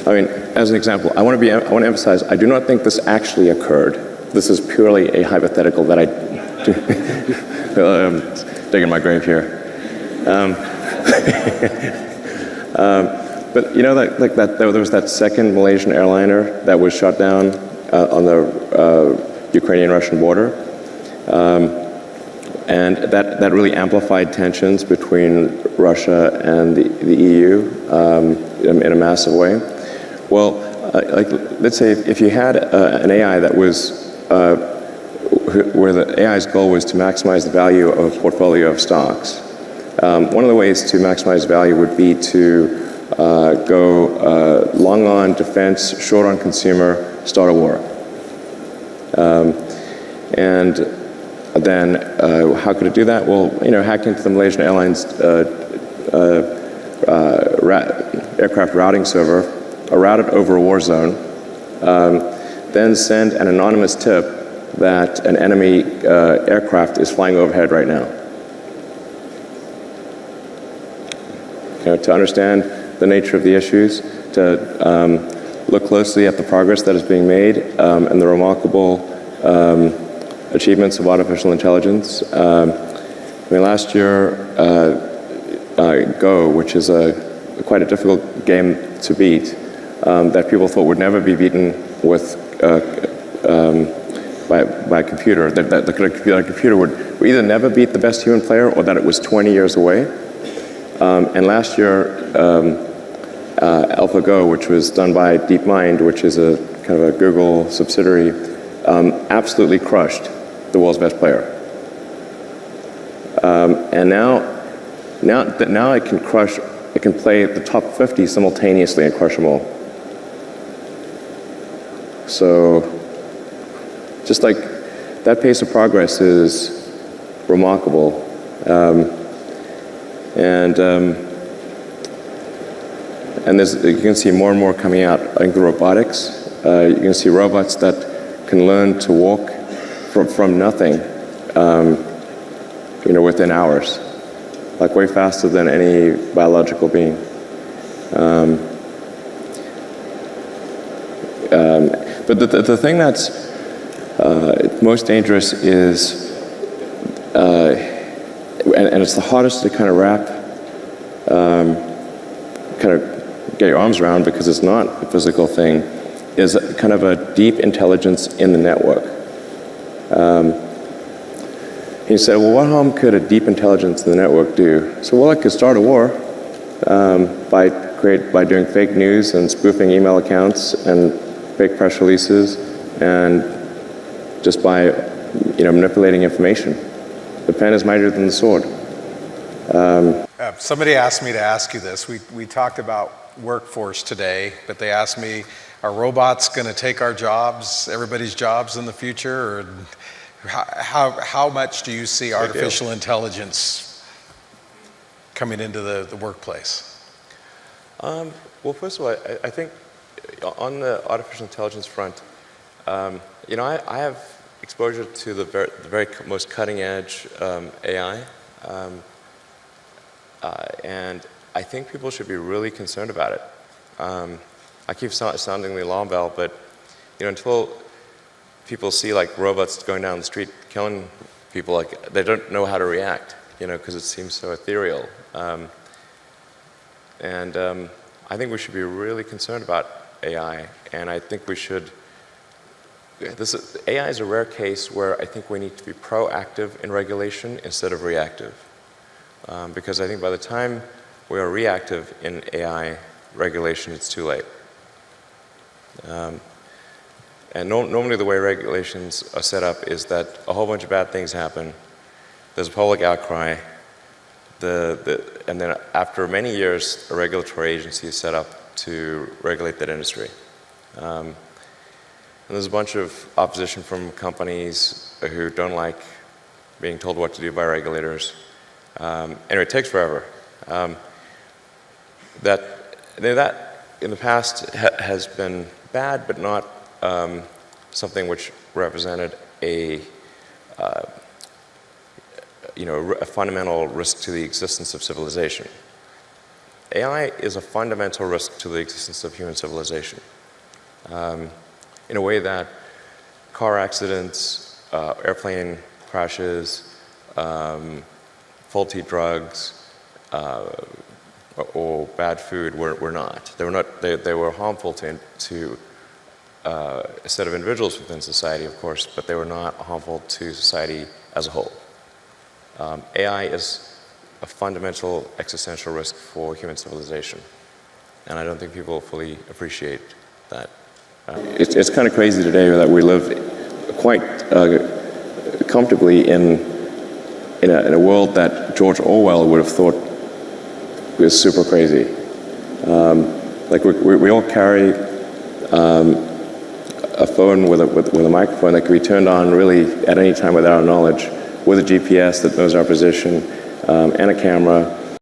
I mean, as an example, I want to emphasize, I do not think this actually occurred. This is purely a hypothetical that I digging my grave here. But you know, there was that second Malaysian airliner that was shot down on the Ukrainian-Russian border, and that really amplified tensions between Russia and the EU in a massive way. Well, let's say if you had an AI that was where the AI's goal was to maximize the value of a portfolio of stocks. One of the ways to maximize value would be to go long on defense, short on consumer, start a war. And then how could it do that? Well, you know, hack into the Malaysian Airlines aircraft routing server, route it over a war zone, then send an anonymous tip that an enemy aircraft is flying overhead right now. You know, to understand the nature of the issues, to look closely at the progress that is being made and the remarkable achievements of artificial intelligence. I mean, last year, Go, which is quite a difficult game to beat, that people thought would never be beaten with by a computer, that a computer would either never beat the best human player or that it was 20 years away. And last year, AlphaGo, which was done by DeepMind, which is a kind of a Google subsidiary, absolutely crushed the world's best player. And now it can play the top 50 simultaneously and crush them all. So, just like that pace of progress is remarkable. And there's, you can see more and more coming out. I think the robotics, you can see robots that can learn to walk from nothing, you know, within hours, like way faster than any biological being. But the thing that's most dangerous is, and it's the hardest to kind of wrap, kind of get your arms around because it's not a physical thing, is kind of a deep intelligence in the network. He said, well, what harm could a deep intelligence in the network do? So, well, it could start a war by doing fake news and spoofing email accounts and fake press releases, and just by, you know, manipulating information. The pen is mightier than the sword. Somebody asked me to ask you this. We talked about workforce today, but they asked me, are robots going to take our jobs, everybody's jobs in the future? Or how much do you see artificial intelligence coming into the workplace? Well, first of all, I think on the artificial intelligence front, you know, I have exposure to the very most cutting edge AI, and I think people should be really concerned about it. I keep sounding the alarm bell, but you know, until people see like robots going down the street killing people, like they don't know how to react, you know, because it seems so ethereal. I think we should be really concerned about AI, and I think we should. AI is a rare case where I think we need to be proactive in regulation instead of reactive, because I think by the time we are reactive in AI regulation, it's too late. And normally the way regulations are set up is that a whole bunch of bad things happen, there's a public outcry, and then after many years, a regulatory agency is set up to regulate that industry. And there's a bunch of opposition from companies who don't like being told what to do by regulators. Anyway, it takes forever. That in the past has been bad, but not something which represented a fundamental risk to the existence of civilization. AI is a fundamental risk to the existence of human civilization, in a way that car accidents, airplane crashes, faulty drugs, or bad food were not. They were not. They were harmful to a set of individuals within society, of course, but they were not harmful to society as a whole. AI is a fundamental existential risk for human civilization, and I don't think people fully appreciate that. It's kind of crazy today that we live quite comfortably in a world that George Orwell would have thought was super crazy. Like we all carry a phone with a microphone that can be turned on really at any time without our knowledge, with a GPS that knows our position, and a camera.